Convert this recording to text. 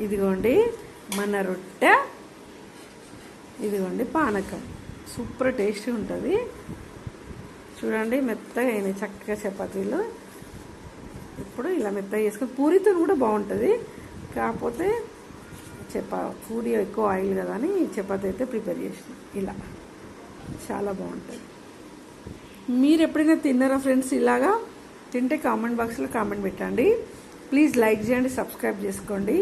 ఇదిగోండి మన రొట్టె, ఇదిగోండి పానకం. సూపర్ టేస్టీ ఉంటుంది. చూడండి మెత్తగా అయినాయి చక్కగా చపాతీలు. ఇప్పుడు ఇలా మెత్తగా చేసుకుని పూరితో కూడా బాగుంటుంది. కాకపోతే పూరి ఎక్కువ ఆయిల్ కదా అని చపాతీ అయితే ప్రిపేర్ చేసిన. ఇలా చాలా బాగుంటుంది. మీరు ఎప్పుడైనా తిన్నారా ఫ్రెండ్స్? ఇలాగా తింటే కామెంట్ బాక్స్లో కామెంట్ పెట్టండి. ప్లీజ్ లైక్ చేయండి, సబ్స్క్రైబ్ చేసుకోండి.